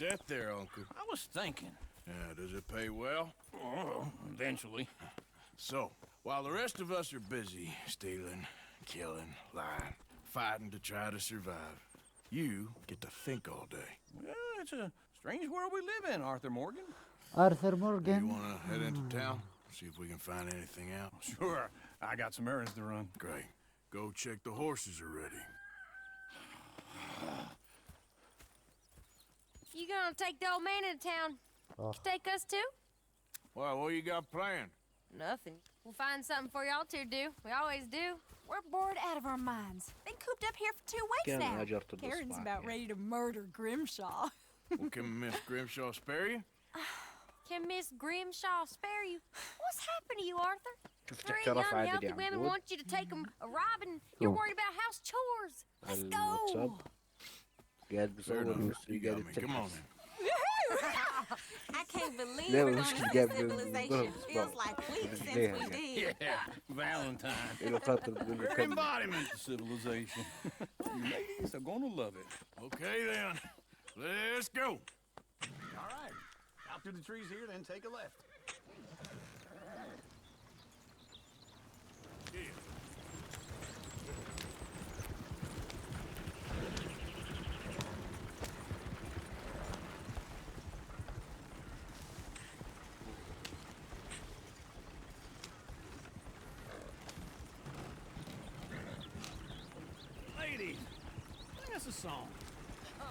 Death there, Uncle. I was thinking. Yeah, does it pay well? Oh, eventually. So, while the rest of us are busy stealing, killing, lying, fighting to try to survive, you get to think all day. Well, it's a strange world we live in, Arthur Morgan. Arthur You Morgan. want to head into town? See if we can find anything out? Sure, I got some errands to run. Great. Go check the horses are ready. You gonna take the old man into town? Oh. Take us too? Well, what you got planned? Nothing. We'll find something for y'all two to do. We always do. We're bored out of our minds. Been cooped up here for 2 weeks كان now. هجرت Karen's الإصبع about يعني. ready to murder Grimshaw. Well, can Miss Grimshaw spare you? Can Miss Grimshaw spare you? What's happened to you, Arthur? شوف Three تحكي رفع young, عدد healthy women يعمل want you to take them a robbing. You're worried about house chores. Let's الواتساب go. قاعد Fair بصور enough. نفسه You قاعد got me. Come on يتنفس then. I can't believe لا we're مش going to قاعد civilization. بضرب Feels صباح. like weeks since ليه we يعني؟ did. Yeah, Valentine. إله خاطر تقول له Very كمل. embodiment of civilization. You ladies are gonna love it. Okay then. Let's go. All right. Out through the trees here, then take a left. Ladies, sing us a song. I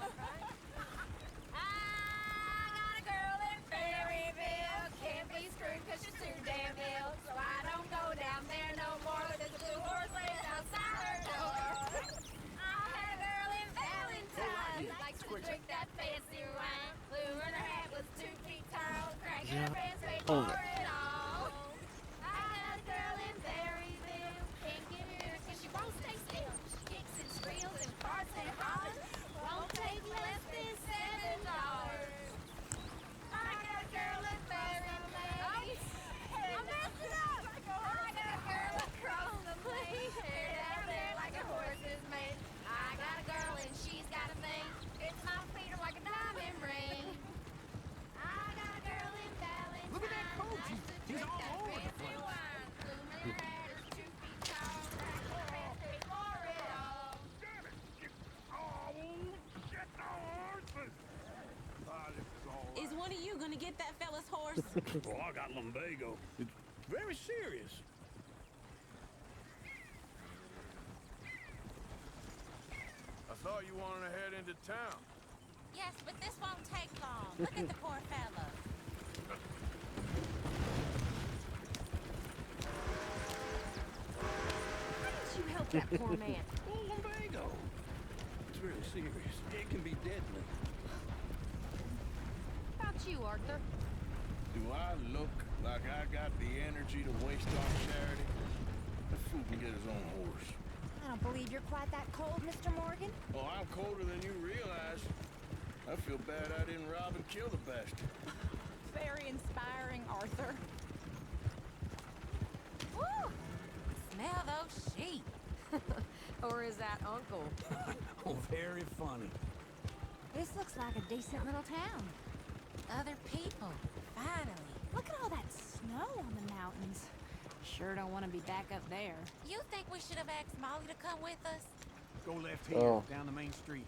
got a girl in Berryville. Can't be screwed 'cause she's too damn ill. So I don't go down there no more. There's a blue horse laying outside her door. I had a girl in Valentine. Likes to drink that fancy wine. Blue and her hat was 2 feet tall. Cracking her pants paid for it all. I got a girl in Berryville. Can't get her 'cause she won't stay still. She kicks and squeals and farts and hollers. Won't take less than $7. I got a girl in Berryville. I messed it up. I got a girl across the plain. Hair down there like a horse's mane. I got a girl and she's got a thing. It's my feet are like a diamond ring. I got a girl in Valentine. Look at that coach. Likes to He's drink all that over the fancy place. wine. Bloom in her hat is 2 feet tall. Cracking her pants paid for it all. Is one of you going to get that fella's horse? Oh, I got lumbago. It's very serious. I thought you wanted to head into town. Yes, but this won't take long. Look at the poor fella. Why didn't you help that poor man? Oh, lumbago. It's really serious. It can be deadly. How about you, Arthur? Do I look like I got the energy to waste on charity? That fool can get his own horse. I don't believe you're quite that cold, Mr. Morgan. Oh, I'm colder than you realize. I feel bad I didn't rob and kill the bastard. Very inspiring, Arthur. Woo! Smell those sheep. Or is that Uncle? Oh, very funny. This looks like a decent little town. Other people, finally. Look at all that snow on the mountains. Sure don't want to be back up there. You think we should have asked Molly to come with us? Go left here, Oh. down the main street.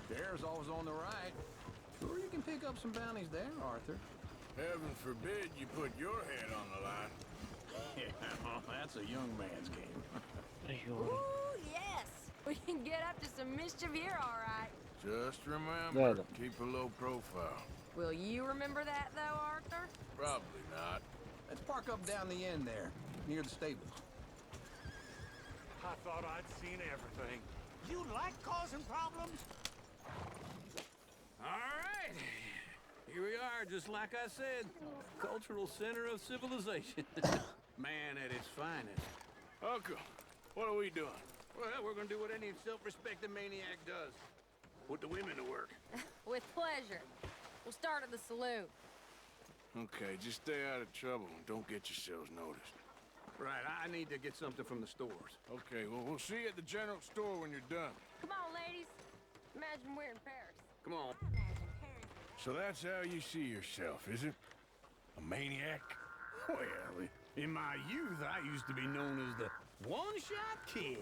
There's always on the right. Sure, you can pick up some bounties there, Arthur. Heaven forbid you put your head on the line. Yeah, well, that's a young man's game. أيوه. Ooh, yes! We can get up to some mischief here, all right. Just لا remember, لا. keep a low profile. Will you remember that, though, Arthur? Probably not. Let's park up down the end there, near the stable. I thought I'd seen everything. You like causing problems? All right. Here we are, just like I said. Cultural center of civilization. Man at its finest. Uncle, what are we doing? Well, we're gonna do what any self-respecting maniac does. Put the women to work. With pleasure. We'll start at the saloon. Okay, just stay out of trouble and don't get yourselves noticed. Right, I need to get something from the stores. Okay, well, we'll see you at the general store when you're done. Come on, ladies. Imagine we're in Paris. Come on. So that's how you see yourself, is it? A maniac? Well, in my youth, I used to be known as the one-shot kid.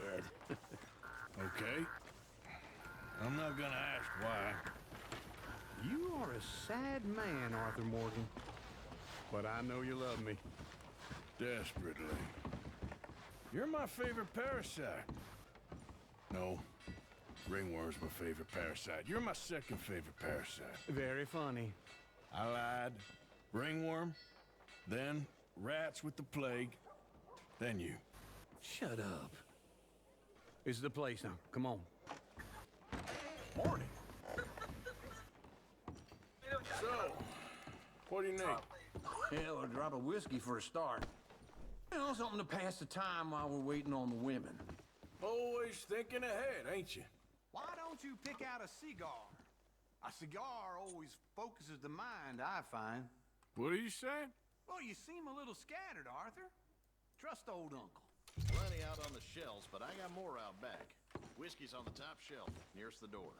Okay. I'm not gonna ask why. You are a sad man, Arthur Morgan. But I know you love me. Desperately. You're my favorite parasite. No. Ringworm's my favorite parasite. You're my second favorite parasite. Very funny. I lied. Ringworm, then rats with the plague, then you. Shut up. This is the place now. Come on. Morning. So, what do you need? Hell, a drop of whiskey for a start. You know, something to pass the time while we're waiting on the women. Always thinking ahead, ain't you? Why don't you pick out a cigar? A cigar always focuses the mind, I find. What are you saying? Well, you seem a little scattered, Arthur. Trust old uncle. Plenty out on the shelves, but I got more out back. Whiskey's on the top shelf, nearest the door.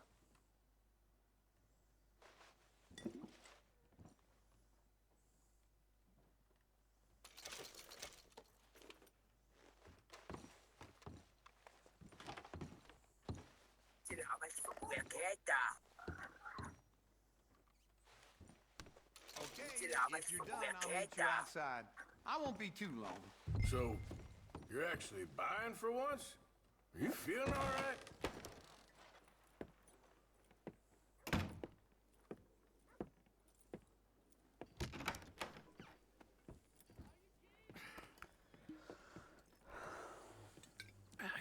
Okay, if you're done, I'll meet you outside. I won't be too long. So, you're actually buying for once? Are you feeling all right?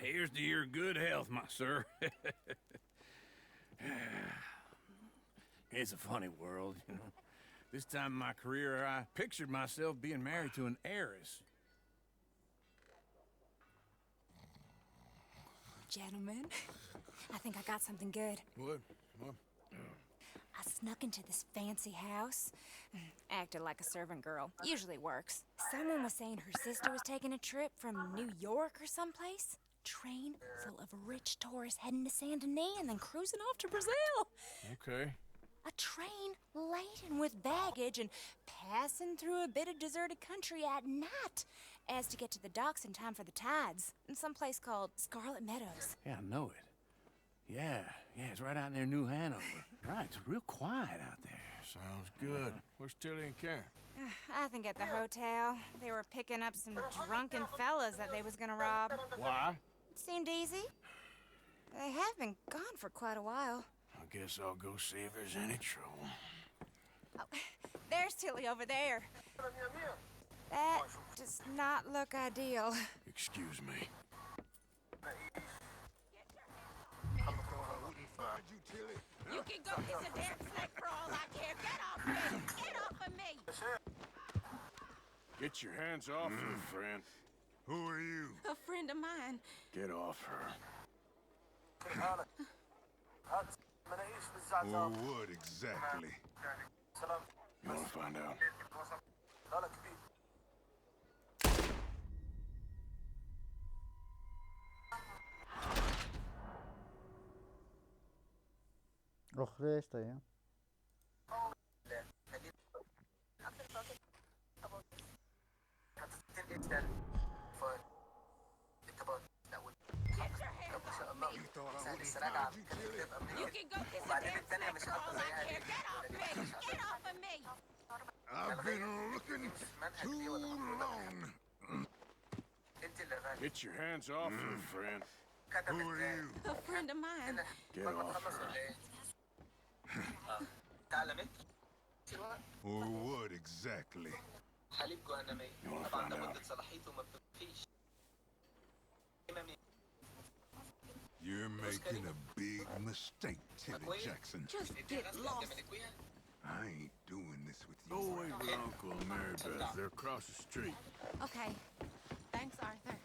Here's to your good health, my sir. It's a funny world, you know. This time in my career, I pictured myself being married to an heiress. Gentlemen, I think I got something good. What? I snuck into this fancy house. Acted like a servant girl. Usually works. Someone was saying her sister was taking a trip from New York or someplace. Train full of rich tourists heading to Saint Denis and then cruising off to Brazil. Okay. A train laden with baggage and passing through a bit of deserted country at night as to get to the docks in time for the tides in some place called Scarlet Meadows. Yeah, I know it. Yeah, it's right out near New Hanover. Right, it's real quiet out there. Sounds good. Where's Tilly and Karen? I think at the hotel. They were picking up some drunken fellas that they was gonna rob. Why? Seemed easy. They have been gone for quite a while. I guess I'll go see if there's any trouble. Oh, there's Tilly over there. That does not look ideal. Excuse me. You can go kiss a damn snake for all I care. Get off me! Get off of me! Get your hands off her, friend. Who are you? A friend of mine. Get off her. Or what exactly? You wanna find out? أخرى está ya. You can go kiss a damn snake for all I care. Get off me! Get off of me! I've been looking too long. Get your hands off her, friend. Who are you? A friend of mine. Get off her. Or what exactly? You wanna find out? You're making a big mistake, Tilly Jackson. Just get lost. I ain't doing this with Go you. away with Uncle and Mary Beth. They're across the street. Okay. Thanks, Arthur.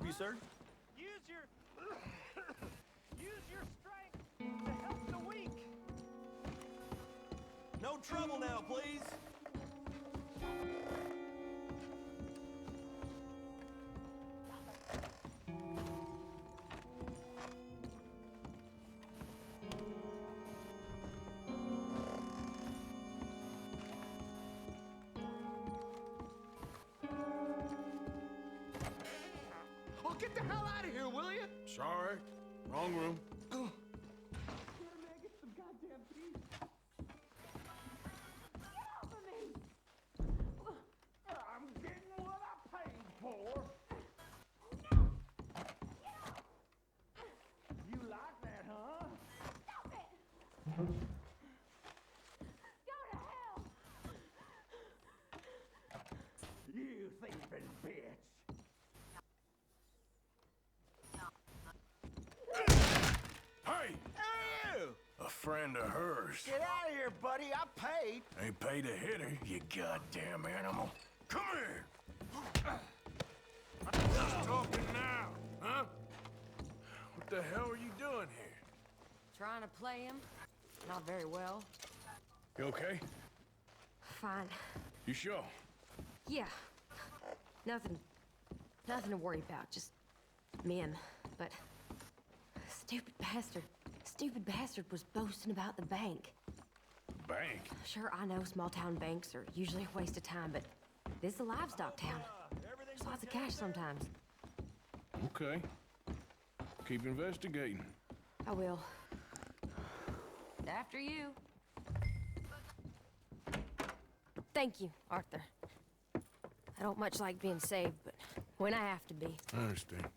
you, sir? Use your strength to help the weak. No trouble now, please. Oh, get the hell out of here, will you? Sorry. Wrong room. I'm getting what I paid for. You like that, huh? Stop it! Go to hell! You thieving bitch. Hey! A friend of hers. Get out of here, buddy. I paid. Ain't paid to hit her, you goddamn animal. Come here! Just talking now, huh? What the hell are you doing here? Trying to play him. Not very well. You okay? Fine. You sure? Yeah. Nothing to worry about. Just men. But stupid bastard was boasting about the bank. Bank? Sure, I know small town banks are usually a waste of time, but this is a livestock town. There's lots of cash sometimes. Okay. Keep investigating. I will. After you. Thank you, Arthur. I don't much like being saved, but when I have to be. I understand.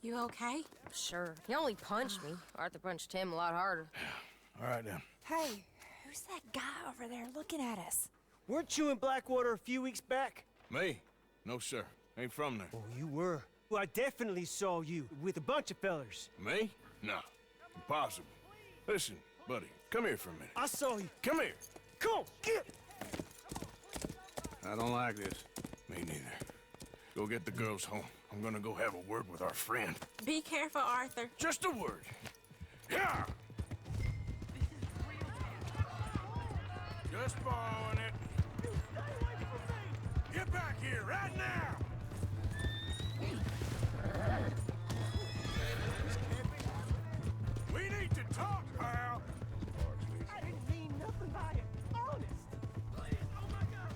You okay? Sure. He only punched me. Arthur punched him a lot harder. All right, then. Hey, who's that guy over there looking at us? Weren't you in Blackwater a few weeks back? Me? No, sir. Ain't from there. Oh, you were. Well, I definitely saw you with a bunch of fellers. Me? No. Impossible. Listen, buddy, come here for a minute. I saw you. Come here. Come on, get it. I don't like this. Me neither. Go get the girls home. I'm gonna go have a word with our friend. Be careful, Arthur. Just a word. Yeah! Just borrowing it. Get back here right now! We need to talk, pal. I didn't mean nothing by it. Honest. Please, oh my God.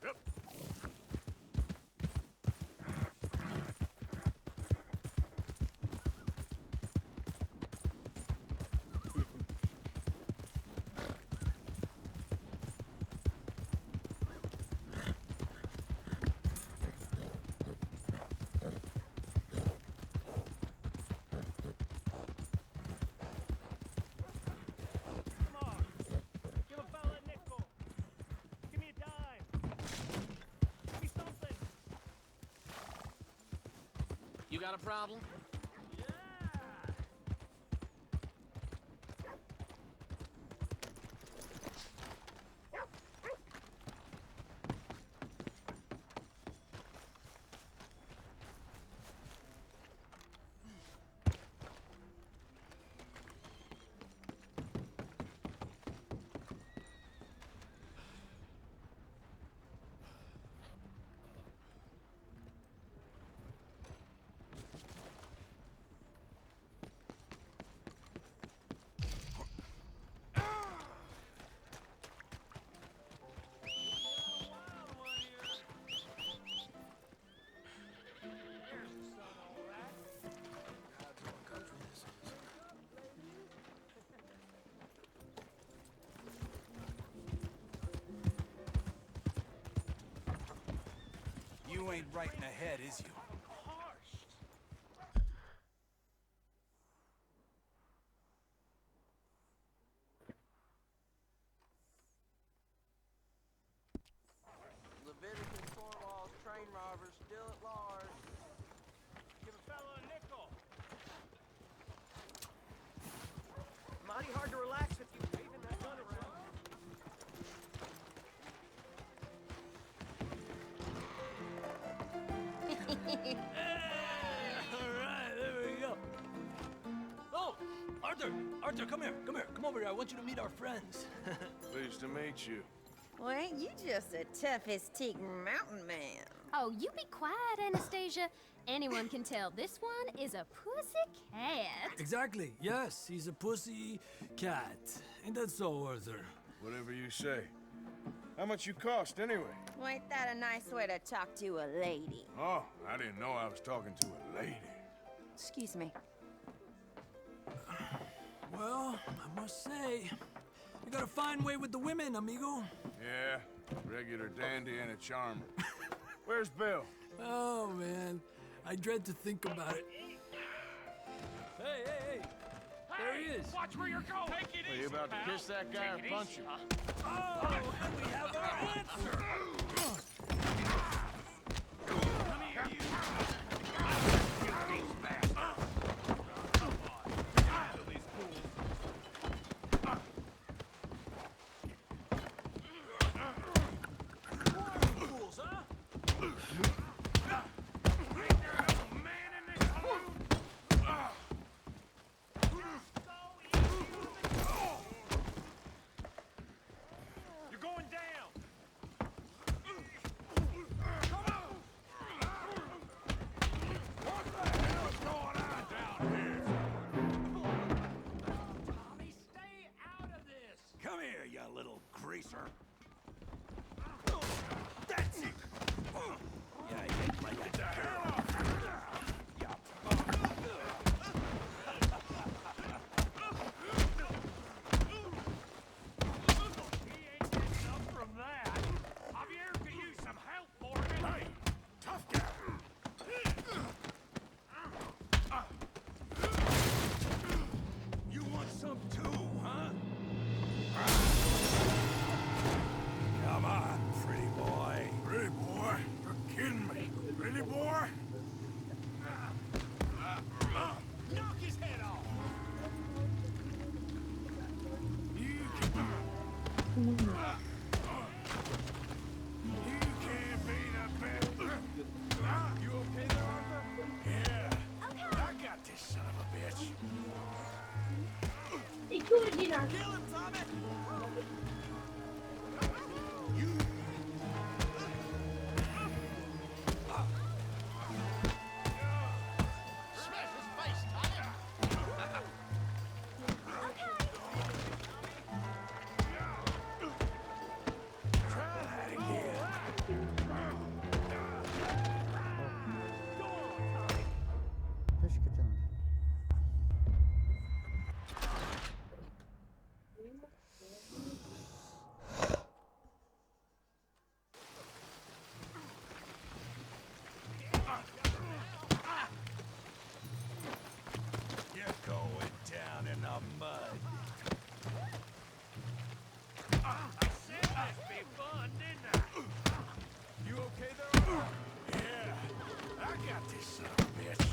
Help someone! You got a problem? You ain't right in the head, is you? Leviticus Cornwall's train robbers still at large. Give a fella a nickel. Mighty hard to relax with you waving that gun around. All right, there we go. Oh, Arthur, Arthur, come here, come over here. I want you to meet our friends. Pleased to meet you. Well, ain't you just a tough-as-teak mountain man? Oh, you be quiet, Anastasia. Anyone can tell this one is a pussy cat. Exactly. Yes, he's a pussy cat. Ain't that so, Arthur? Whatever you say. How much you cost, anyway? Well, ain't that a nice way to talk to a lady? Oh, I didn't know I was talking to a lady. Excuse me. Well, I must say, you got a fine way with the women, amigo. Yeah, regular dandy and a charmer. Where's Bill? Oh, man. I dread to think about it. Hey! There he is. Watch where you're going. Take it Are easy, you about to pal. kiss that guy or Take it punch easy, him? huh? Oh, and we have our answer. Come here, you. Fools, huh? You're going down. Tommy, stay out of this! Come here, you little greaser. That's it. Yeah, you ain't like that. He ain't getting up from that. Javier could use some help, Morgan. Hey, Tough guy. You want some too, huh? Come on, pretty boy. Pretty boy? You're kidding me. Pretty boy? Knock his head off. You can't be the best. You okay there, Arthur? Yeah. I got this son of a bitch. Kill him, Tommy. Smash his face, Tommy! Try that again. Keşke canım. You're going down in the mud. I said that'd be fun, didn't I? You okay there, Arthur? Yeah. I got this son of a bitch.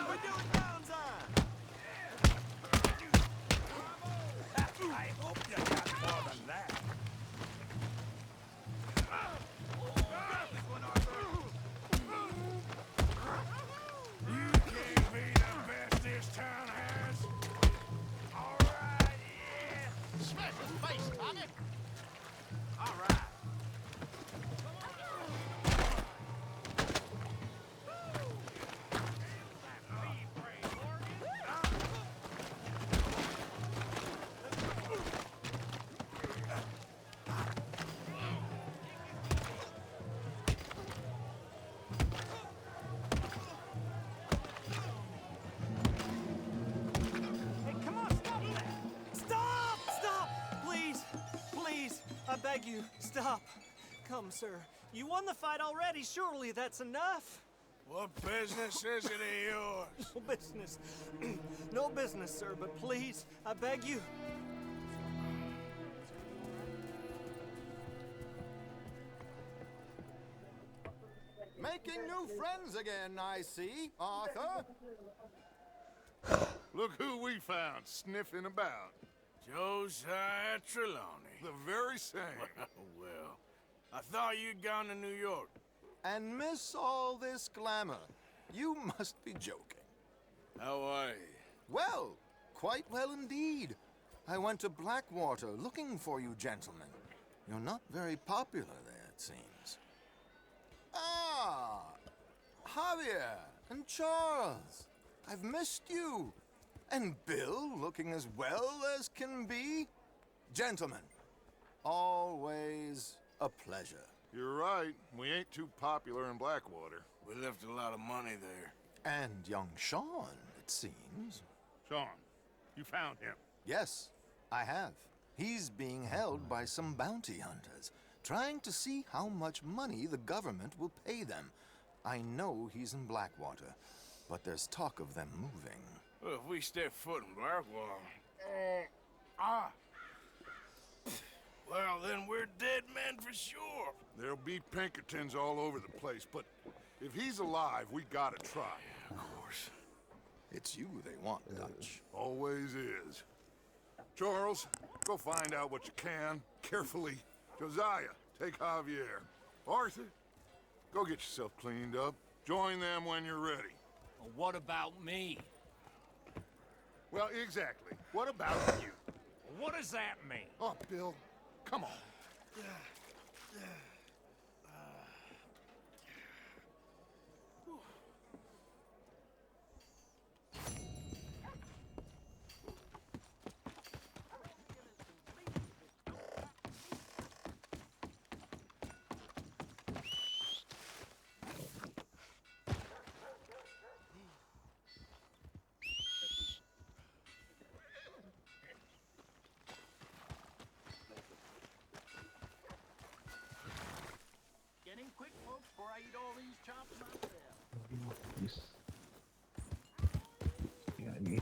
We're doing downtime. I hope you got more than that. You can't be the best this town has. All right, yeah. Smash his face, Tommy! All right. Hey, come on, I beg you, stop. Come, sir. You won the fight already. Surely that's enough. What business is it of yours? No business. No business, sir, but please, I beg you. Making new friends again, I see, Arthur. Look who we found sniffing about. Josiah Trelawney. The very same. Well, I thought you'd gone to New York. And miss all this glamour. You must be joking. How are you? Well, quite well indeed. I went to Blackwater looking for you gentlemen. You're not very popular there, it seems. Ah, Javier and Charles. I've missed you. And Bill looking as well as can be. Gentlemen, always a pleasure. You're right. We ain't too popular in Blackwater. We left a lot of money there. And young Sean, it seems. Sean, you found him? Yes, I have. He's being held by some bounty hunters, trying to see how much money the government will pay them. I know he's in Blackwater, but there's talk of them moving. Well, if we step foot in Blackwater... Well, then we're dead men for sure. There'll be Pinkertons all over the place, but if he's alive, we gotta try. Of course. It's you they want, Dutch. Always is. Charles, go find out what you can, carefully. Josiah, take Javier. Arthur, go get yourself cleaned up. Join them when you're ready. Well, what about me? Well, exactly. What about you? What does that mean? Oh, Bill, come on. Getting quick, folks, before I eat all these chops myself. يعني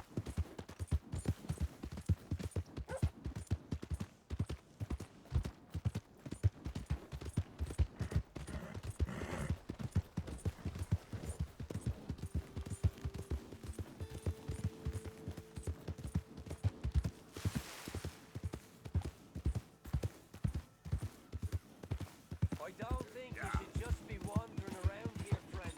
I don't think you should just be wandering around here, friend.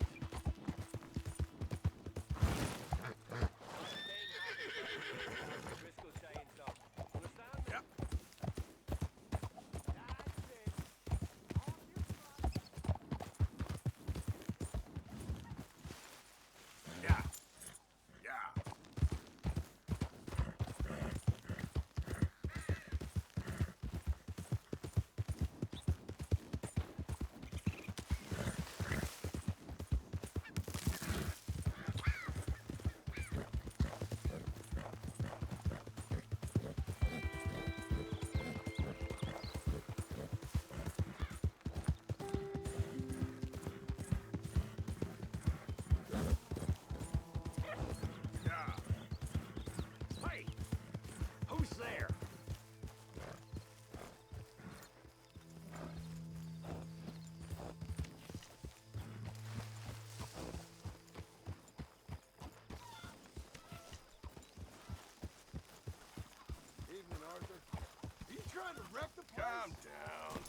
Driscoll saying so. Understand? Yep. That's it. Yeah. Yeah. Hey! Who's there? Evening, Arthur. Are you trying to wreck the place? Calm down.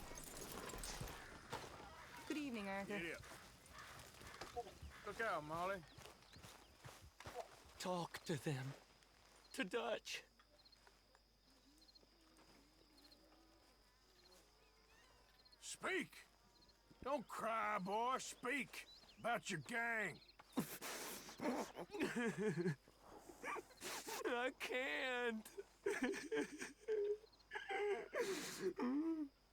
Good evening, Arthur. Get up. Look out, Molly. Talk to them. To Dutch. Speak. Don't cry, boy. Speak about your gang. I can't.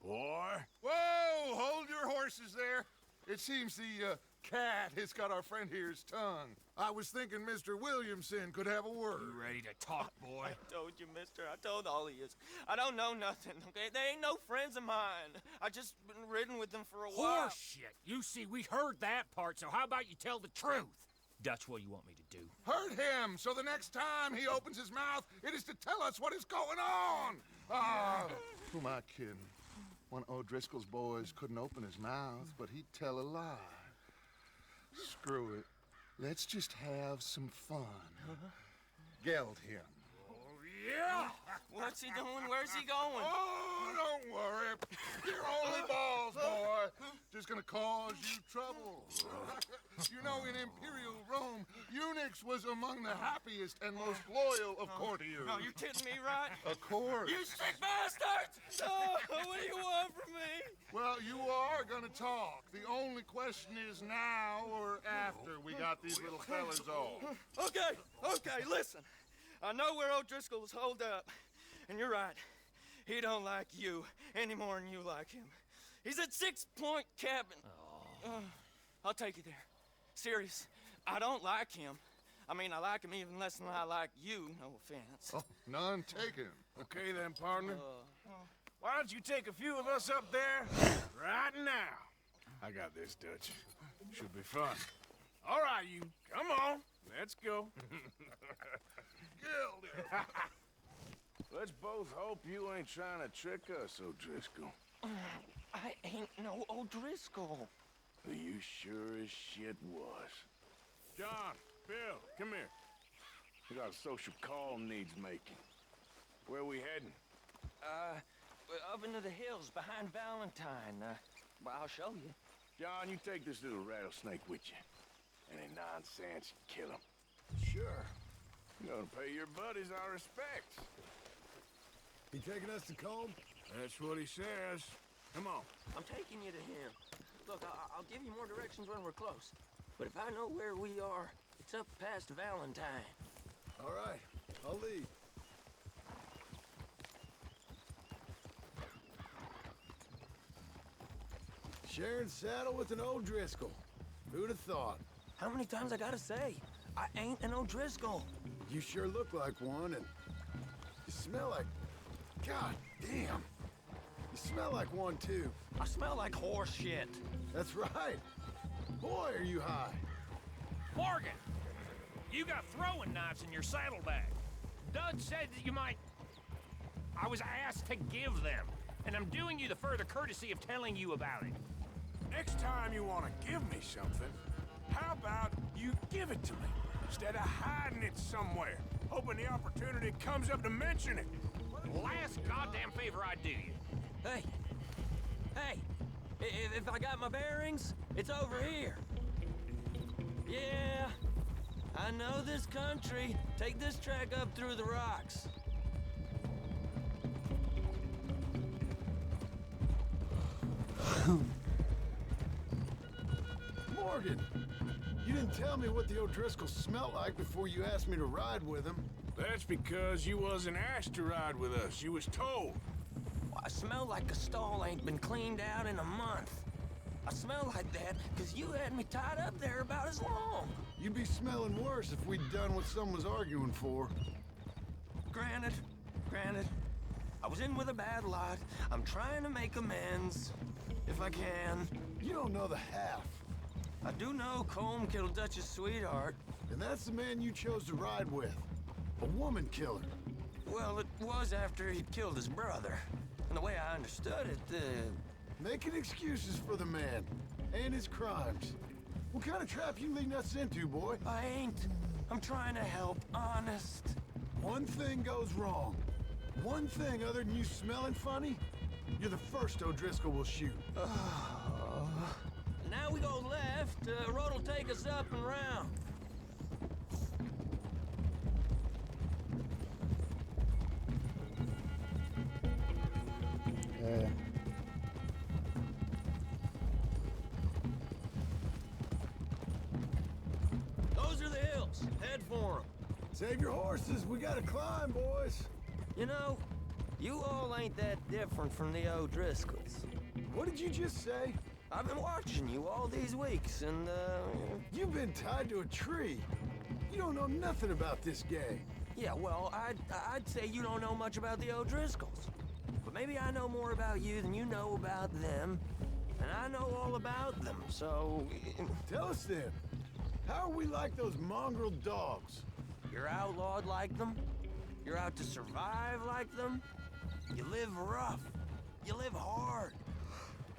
Boy. Whoa! Hold your horses there. It seems the cat. It's got our friend here's tongue. I was thinking Mr. Williamson could have a word. You ready to talk, boy? I told you, mister. I told all of you. I don't know nothing, okay? They ain't no friends of mine. I just been ridden with them for a while. Horseshit. You see, we heard that part, so how about you tell the truth? That's what you want me to do. Hurt him, so the next time he opens his mouth, it is to tell us what is going on. Ah, who am I kidding? One of O'Driscoll's boys couldn't open his mouth, but he'd tell a lie. Screw it. Let's just have some fun. Geld him. Yeah! What's he doing? Where's he going? Oh, don't worry. You're only balls, boy. Just gonna cause you trouble. You know, in Imperial Rome, eunuchs was among the happiest and most loyal of courtiers. No, you kidding me, right? Of course. You sick bastards! Oh, what do you want from me? Well, you are gonna talk. The only question is now or after we got these little fellas off. Okay, listen. I know where O'Driscoll's holed up, and you're right. He don't like you any more than you like him. He's at 6 Point Cabin. I'll take you there. Serious, I don't like him. I mean, I like him even less than I like you, no offense. Oh, none taken. Okay then, partner. Why don't you take a few of us up there right now? I got this, Dutch. Should be fun. All right, you. Come on. Let's go. Let's both hope you ain't trying to trick us, O'Driscoll. I ain't no O'Driscoll. You sure as shit was. John, Bill, come here. We got a social call needs making. Where we heading? Up into the hills behind Valentine. Well, I'll show you. John, you take this little rattlesnake with you. Any nonsense, kill him. Sure. You're gonna pay your buddies our respects. He taking us to Combe? That's what he says. Come on. I'm taking you to him. Look, I'll give you more directions when we're close. But if I know where we are, it's up past Valentine. All right, I'll lead. Sharing saddle with an O'Driscoll. Who'd have thought? How many times I gotta say? I ain't an O'Driscoll. You sure look like one, and you smell like... God damn. You smell like one, too. I smell like horse shit. That's right. Boy, are you high. Morgan! You got throwing knives in your saddlebag. Dud said that you might... I was asked to give them, and I'm doing you the further courtesy of telling you about it. Next time you want to give me something, how about you give it to me, instead of hiding it somewhere, hoping the opportunity comes up to mention it? Last goddamn favor I do you. Hey! If I got my bearings, it's over here. Yeah, I know this country. Take this track up through the rocks. Morgan, you didn't tell me what the O'Driscoll smelled like before you asked me to ride with him. That's because you wasn't asked to ride with us. You was told. I smell like a stall ain't been cleaned out in a month. I smell like that because you had me tied up there about as long. You'd be smelling worse if we'd done what someone was arguing for. Granted. I was in with a bad lot. I'm trying to make amends, if I can. You don't know the half. I do know Colm killed Dutch's sweetheart. And that's the man you chose to ride with. A woman killer. Well, it was after he'd killed his brother. And the way I understood it, Making excuses for the man. And his crimes. What kind of trap you leading us into, boy? I ain't. I'm trying to help, honest. One thing goes wrong. One thing other than you smelling funny, you're the first O'Driscoll will shoot. Now we go left. Road'll take us up and round. Those are the hills. Head for them. Save your horses. We gotta climb, boys. You know, you all ain't that different from the O'Driscolls. What did you just say? I've been watching you all these weeks, and, You've been tied to a tree. You don't know nothing about this gang. Yeah, well, I'd say you don't know much about the O'Driscolls. But maybe I know more about you than you know about them. And I know all about them, so... Tell us then. How are we like those mongrel dogs? You're outlawed like them. You're out to survive like them. You live rough. You live hard.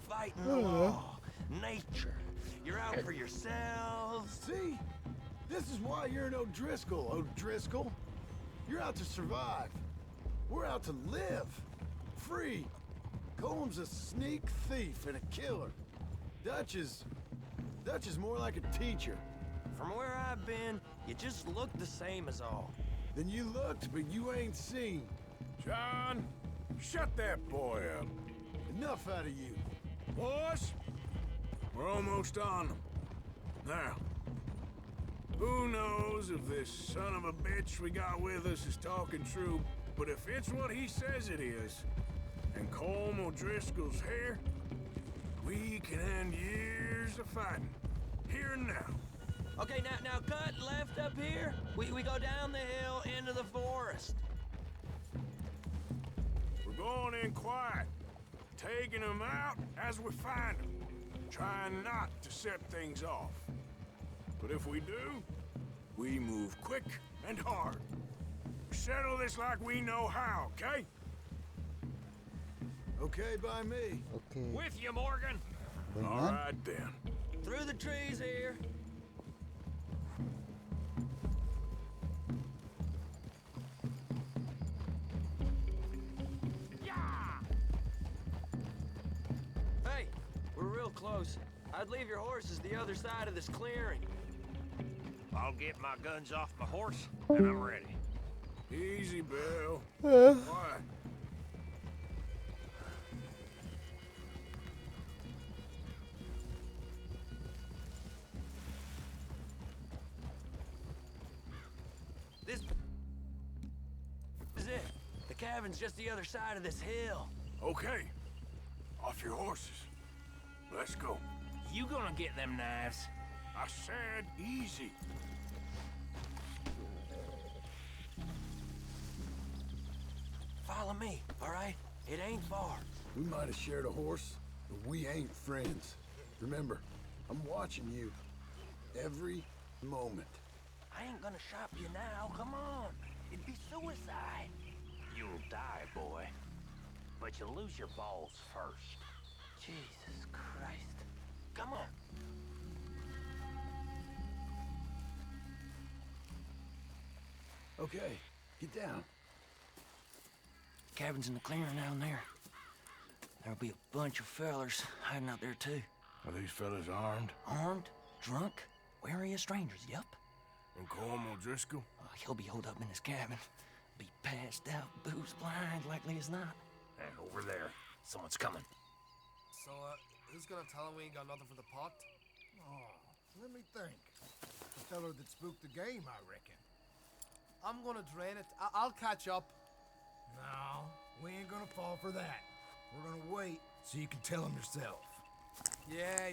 Fighting the law. Nature. You're out for yourselves. See? This is why you're an O'Driscoll, O'Driscoll. You're out to survive. We're out to live. Free. Colm's a sneak thief and a killer. Dutch is more like a teacher. From where I've been, you just look the same as all. Then you looked, but you ain't seen. John, shut that boy up. Enough out of you. Boys, we're almost on them. Now, who knows if this son of a bitch we got with us is talking true, but if it's what he says it is, and Colm O'Driscoll's here, we can end years of fighting, here and now. Okay, now cut left up here. We go down the hill into the forest. We're going in quiet, taking them out as we find them, trying not to set things off. But if we do, we move quick and hard. We settle this like we know how, okay? Okay by me. Okay. With you, Morgan. Going All on. right, then. Through the trees here. Hey, we're real close. I'd leave your horses the other side of this clearing. I'll get my guns off my horse, and I'm ready. Easy, Bill. Uh. Quiet. This is it. The cabin's just the other side of this hill. Okay. Off your horses. Let's go. You gonna get them knives? I said easy. Follow me, all right? It ain't far. We might have shared a horse, but we ain't friends. Remember, I'm watching you every moment. I ain't gonna shop you now, come on. It'd be suicide. You'll die, boy. But you'll lose your balls first. Jesus Christ. Come on. Okay, get down. Cabin's in the clearing down there. There'll be a bunch of fellers hiding out there, too. Are these fellas armed? Armed, drunk, wary of strangers, yup. And Colm O'Driscoll? He'll be holed up in his cabin. Be passed out, booze blind, likely as not. And over there, someone's coming. So, who's gonna tell him we ain't got nothing for the pot? Oh, let me think. The fellow that spooked the game, I reckon. I'm gonna drain it. I'll catch up. No, we ain't gonna fall for that. We're gonna wait so you can tell him yourself. Yeah.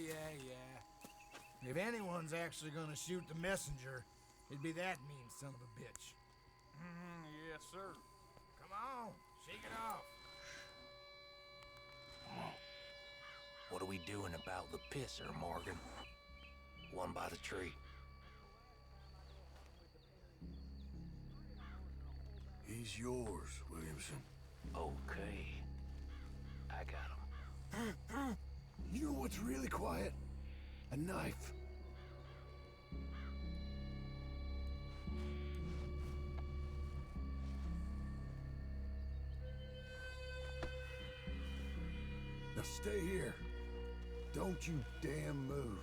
If anyone's actually gonna shoot the messenger, it'd be that mean son of a bitch. Yes, sir. Come on, shake it off. What are we doing about the pisser, Morgan? One by the tree. He's yours, Williamson. Okay. I got him. You know what's really quiet? A knife. Now stay here. Don't you damn move.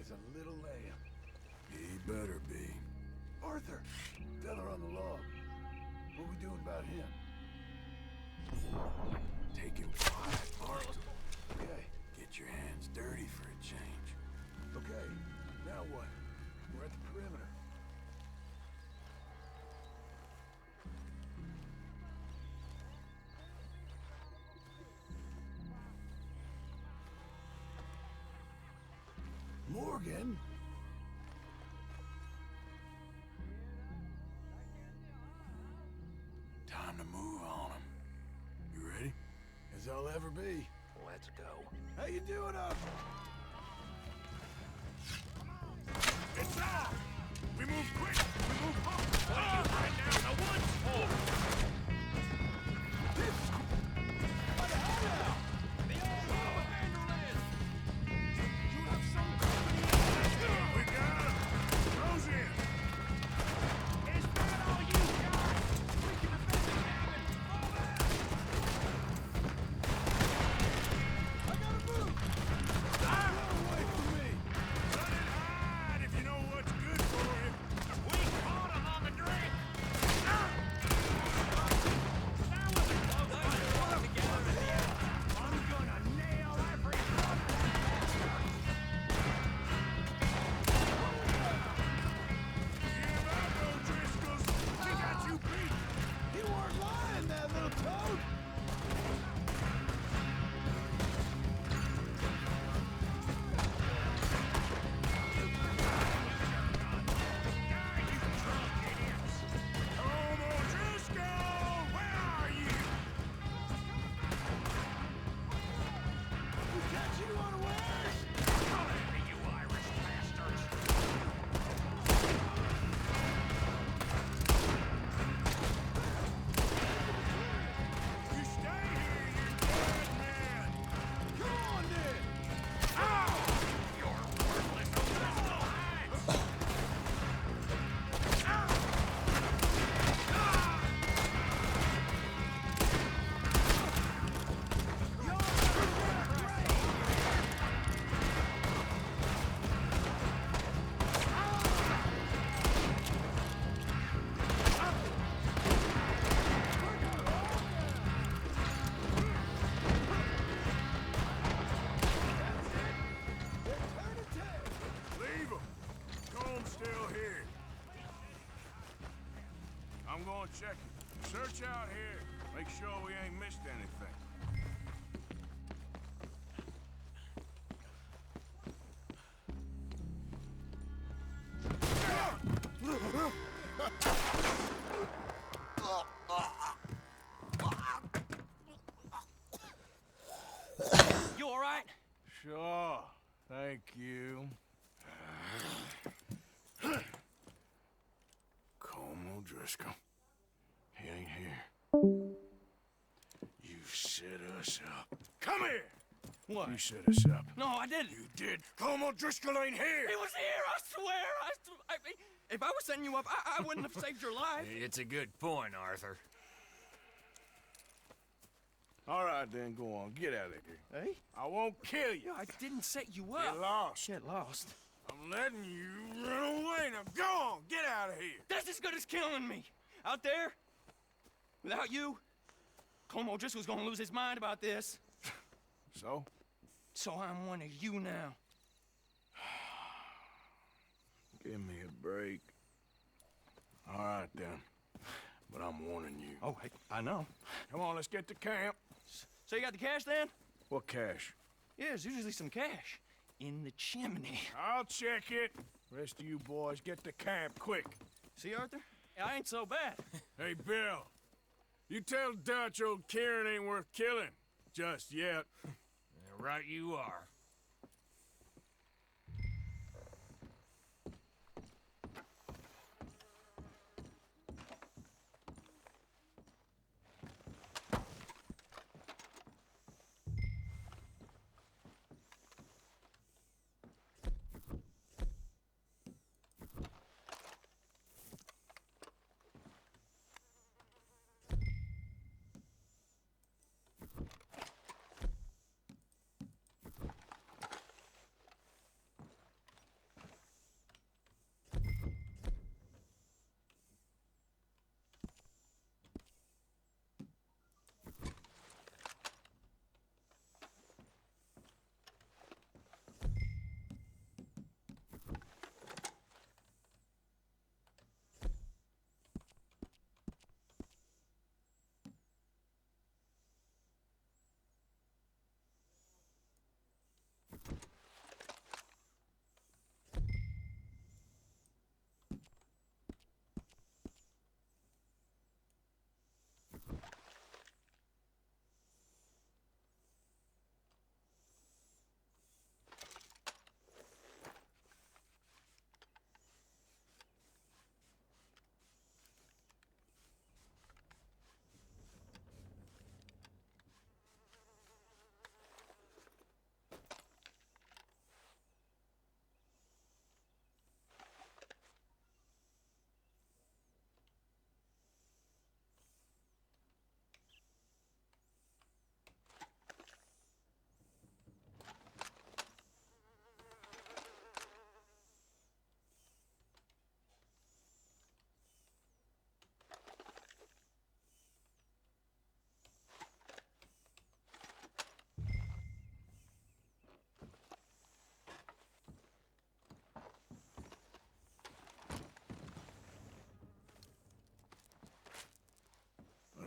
as a little lamb. He better be. Arthur, feather on the log. What we doing about him? Take him quiet, Arthur. Okay, get your hands dirty for a change. Okay, now what? We're at the perimeter. Morgan? Time to move on him. You ready? As I'll ever be. Let's go. How you doing, Arthur? It's on! We move quick! We move hard! What are you hiding out in the woods for? What the hell now? The old overhandle you have some company. We got him! Rose in! Is that all you got? We can defend the cabin! Fall back! I gotta move! Run away from me! Run and hide if you know what's good for you! We caught him on the drink! That was a close one! Together in the end! I'm gonna nail every one of them bastards! Give up, O'Driscolls! We got you beat! You weren't lying, that little toad! Home O'Driscoll! Where are you? We catch you unawares! Come at me, you Irish bastards! You stay here, you dead man! Come on, then! Ow! You're worthless O'Driscoll hides! Leave him. Comb's still here. I'm going to check it. Search out here. Make sure we ain't missed anything. You all right? Sure. Thank you. Colm O'Driscoll. He ain't here. You set us up. Come here! What? You set us up. No, I didn't. You did. Colm O'Driscoll ain't here! He was here, I swear. I mean, if I was setting you up, I wouldn't have saved your life. It's a good point, Arthur. All right, then, go on. Get out of here. Hey? I won't kill you. I didn't set you up. Get lost. Get lost. I'm letting you run away. Now go on. Get out of here. That's as good as killing me. Out there, without you, Colm O'Driscoll's gonna lose his mind about this. So? So I'm one of you now. Give me a break. All right, then. But I'm warning you. Oh, I know. Come on, let's get to camp. So you got the cash then? What cash? Yeah, there's usually some cash in the chimney. I'll check it. Rest of you boys, get to camp, quick. See, Arthur? I ain't so bad. Hey, Bill. You tell Dutch old Kieran ain't worth killing. Just yet. Right you are.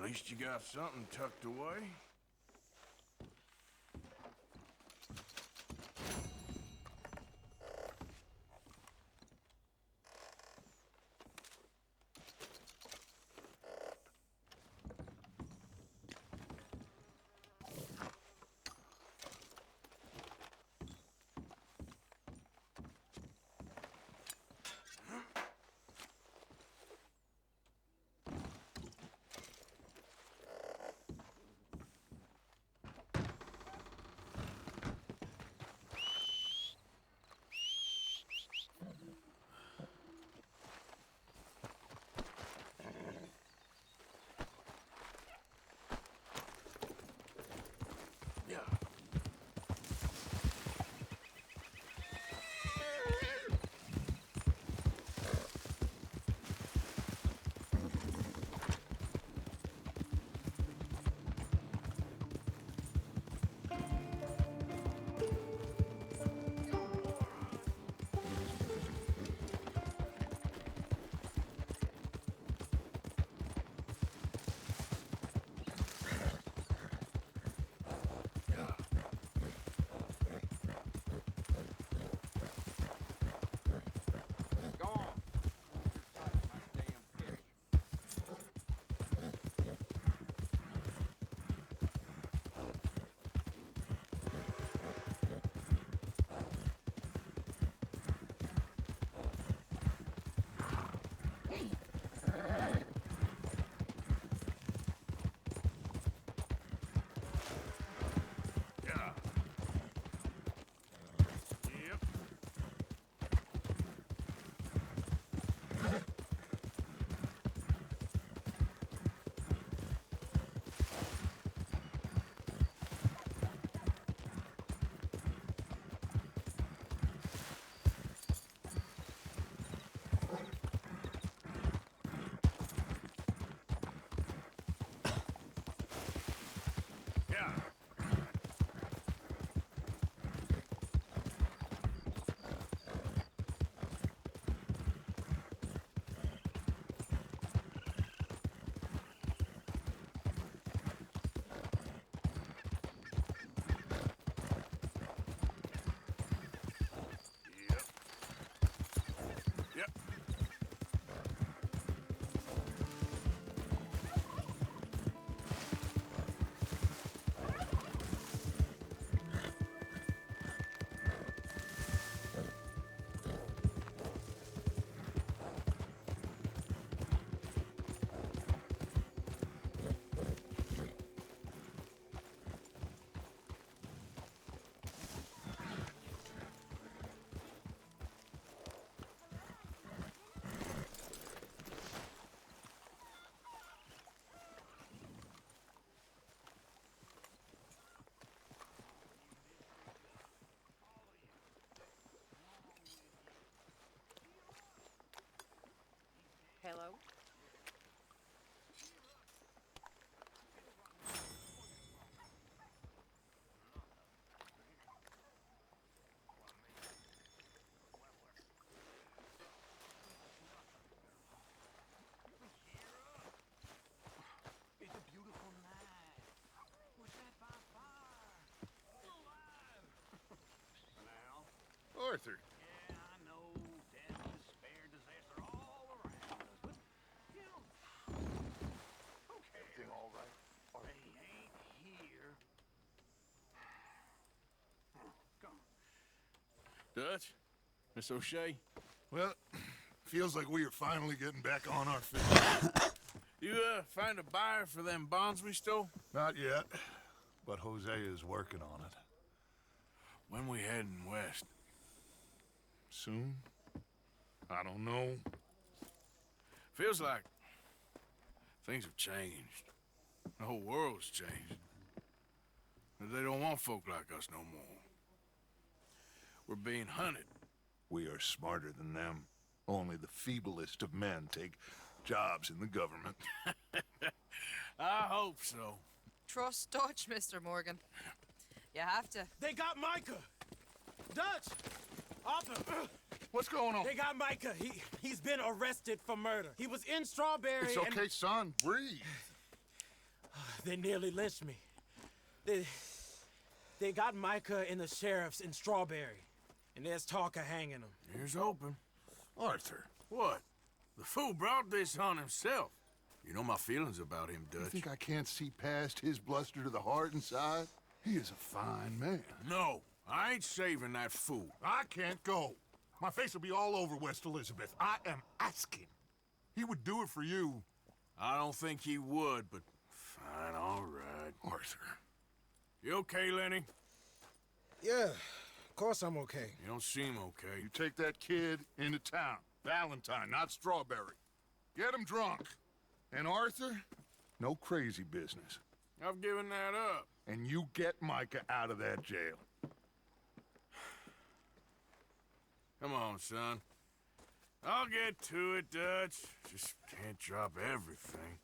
least you got something tucked away. Hello? It's a beautiful night. What's that by fire? Alive. Arthur. Yeah, I know. Death, despair, disaster all around us, but you know, okay. Everything all right? They ain't here. Come. Dutch? Miss O'Shea? Well, feels like we are finally getting back on our feet. You, find a buyer for them bonds we stole? Not yet, but Hosea is working on it. When we heading west? Soon? I don't know. Feels like things have changed. The whole world's changed. They don't want folk like us no more. We're being hunted. We are smarter than them. Only the feeblest of men take jobs in the government. I hope so. Trust Dutch, Mr. Morgan. You have to. They got Micah! Dutch! Arthur! What's going on? They got Micah. He's been arrested for murder. He was in Strawberry It's okay, son. Breathe. They nearly lynched me. They got Micah and the sheriffs in Strawberry, and there's talk of hanging them. Here's hoping. Arthur. What? The fool brought this on himself. You know my feelings about him, Dutch. You think I can't see past his bluster to the heart inside? He is a fine man. No, I ain't saving that fool. I can't go. My face will be all over West Elizabeth. I am asking. He would do it for you. I don't think he would, but fine, all right. Arthur. You okay, Lenny? Yeah, of course I'm okay. You don't seem okay. You take that kid into town. Valentine, not Strawberry. Get him drunk. And Arthur, no crazy business. I've given that up. And you get Micah out of that jail. Come on, son. I'll get to it, Dutch. Just can't drop everything.